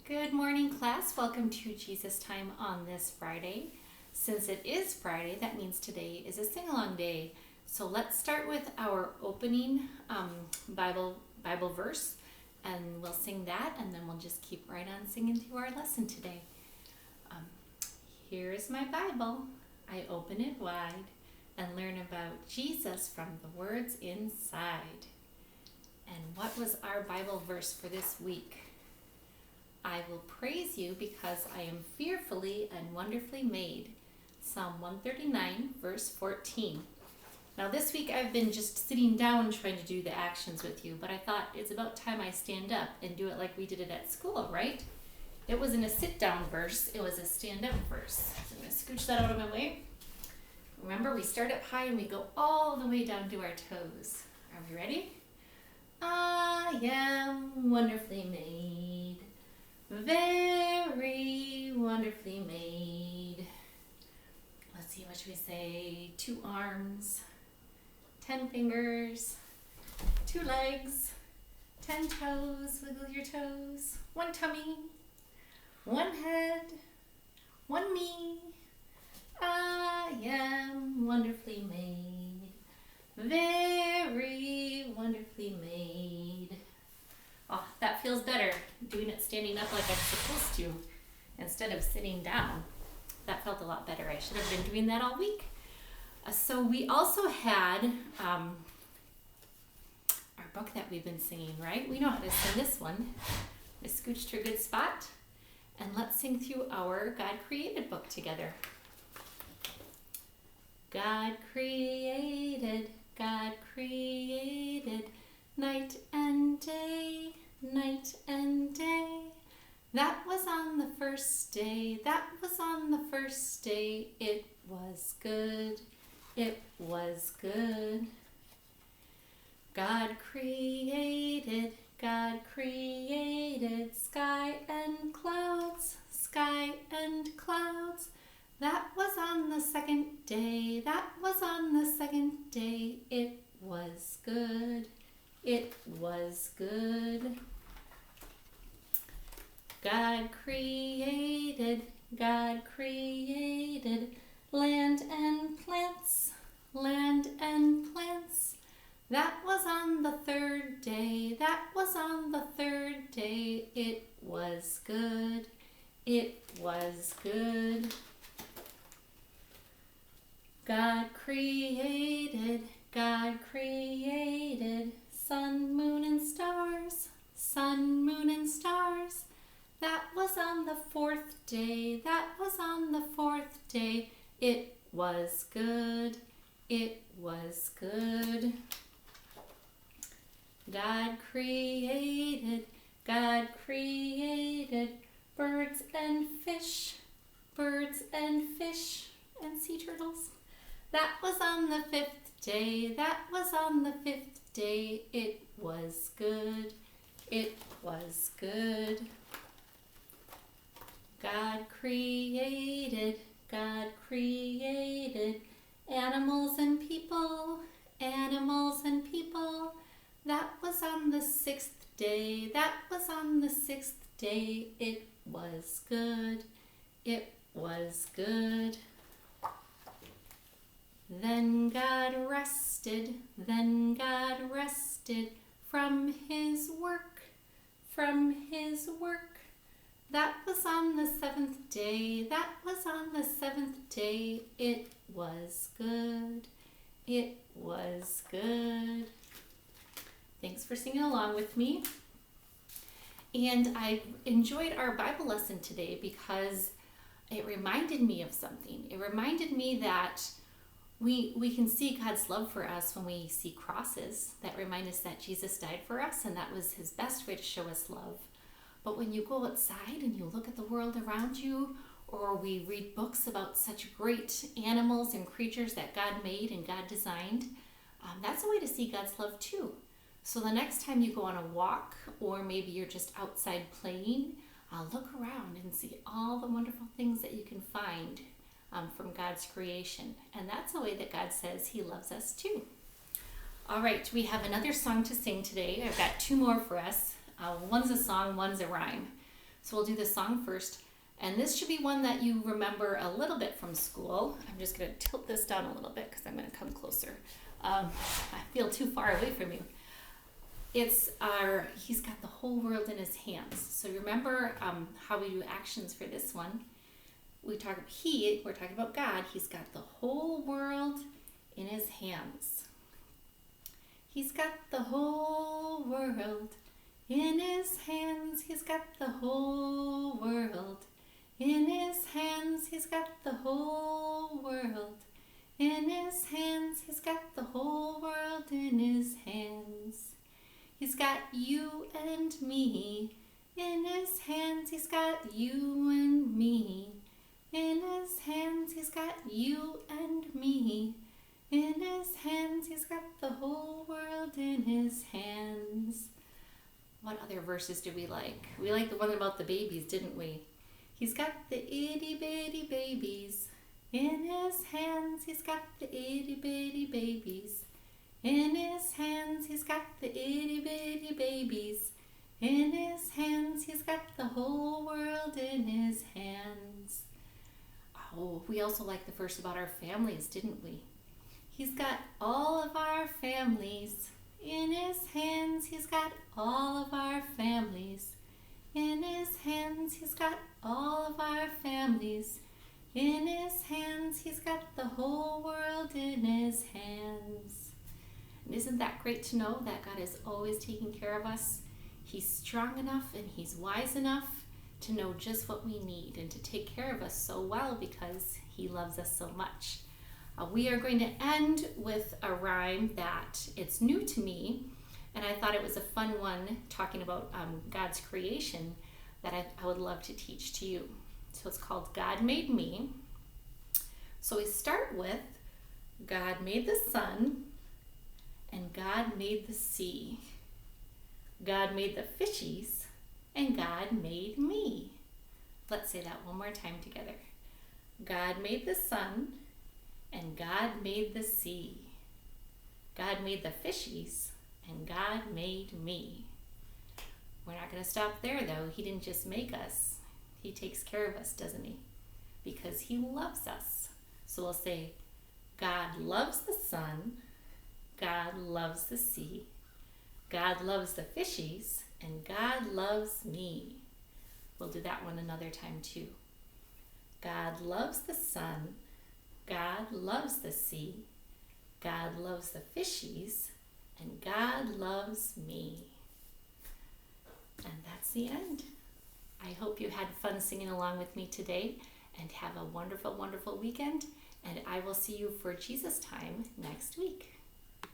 Good morning, class. Welcome to Jesus Time on this Friday. Since it is Friday, that means today is a sing-along day. So let's start with our opening Bible verse, and we'll sing that, and then we'll just keep right on singing through our lesson today. Here is my Bible. I open it wide and learn about Jesus from the words inside. And what was our Bible verse for this week? I will praise you because I am fearfully and wonderfully made. Psalm 139, verse 14. Now this week I've been just sitting down trying to do the actions with you, but I thought it's about time I stand up and do it like we did it at school, right? It wasn't a sit-down verse, it was a stand-up verse. So I'm going to scooch that out of my way. Remember, we start up high and we go all the way down to our toes. Are we ready? I am wonderfully made. Very wonderfully made. Let's see, what should we say? 2 arms, 10 fingers, 2 legs, 10 toes, wiggle your toes, 1 tummy, 1 head, 1 knee. I am wonderfully made. Very wonderfully made. Oh, that feels better, doing it standing up like I'm supposed to instead of sitting down. That felt a lot better. I should have been doing that all week. So we also had our book that we've been singing, right? We know how to sing this one. I scooched to a good spot. And let's sing through our God created book together. God created night and day, night and day. That was on the first day, that was on the first day. It was good, it was good. God created sky and clouds, sky and clouds. That was on the second day, that was on the second day. It was good, it was good. God created land and plants, land and plants. That was on the third day, that was on the third day. It was good, it was good. God created sun, moon, and stars, sun, moon, and stars. That was on the 4th day, that was on the 4th day. It was good, it was good. God created birds and fish, and sea turtles. That was on the 5th day, that was on the 5th day. It was good, it was good. God created animals and people, That was on the 6th day, that was on the 6th day. It was good, it was good. Then God rested from his work, That was on the 7th day, that was on the 7th day. It was good, it was good. Thanks for singing along with me. And I enjoyed our Bible lesson today because it reminded me of something. It reminded me that we can see God's love for us when we see crosses that remind us that Jesus died for us, and that was his best way to show us love. But when you go outside and you look at the world around you, or we read books about such great animals and creatures that God made and God designed, that's a way to see God's love too. So the next time you go on a walk, or maybe you're just outside playing, look around and see all the wonderful things that you can find from God's creation. And that's a way that God says he loves us too. All right, we have another song to sing today. I've got 2 more for us. One's a song, one's a rhyme. So we'll do the song first. And this should be one that you remember a little bit from school. I'm just going to tilt this down a little bit because I'm going to come closer. I feel too far away from you. It's He's got the whole world in his hands. So remember how we do actions for this one. We're talking about God. He's got the whole world in his hands. He's got the whole world in his hands. He's got the whole world in his hands. He's got the whole world in his hands. He's got the whole world in his hands. He's got you and me in his hands. He's got you and me in his hands. He's got you and me in his hands. He's got the whole world in his hands. What other verses do we like? We like the one about the babies, didn't we? He's got the itty bitty babies in his hands. He's got the itty bitty babies in his hands. He's got the itty bitty babies in his hands. He's got the whole world in his hands. Oh, we also like the verse about our families, didn't we? He's got all of our families in his hands. He's got all of our families in his hands. He's got all of our families in his hands. He's got the whole world in his hands. And isn't that great to know that God is always taking care of us? He's strong enough and he's wise enough to know just what we need and to take care of us so well because he loves us so much. We are going to end with a rhyme that it's new to me, and I thought it was a fun one talking about God's creation that I would love to teach to you. So it's called God Made Me. So we start with God made the sun, and God made the sea. God made the fishies, and God made me. Let's say that one more time together. God made the sun, and God made the sea. God made the fishies, and God made me. We're not going to stop there, though. He didn't just make us. He takes care of us, doesn't he? Because he loves us. So we'll say, God loves the sun, God loves the sea, God loves the fishies, and God loves me. We'll do that one another time, too. God loves the sun, God loves the sea, God loves the fishies, and God loves me. And that's the end. I hope you had fun singing along with me today, and have a wonderful, wonderful weekend, and I will see you for Jesus Time next week.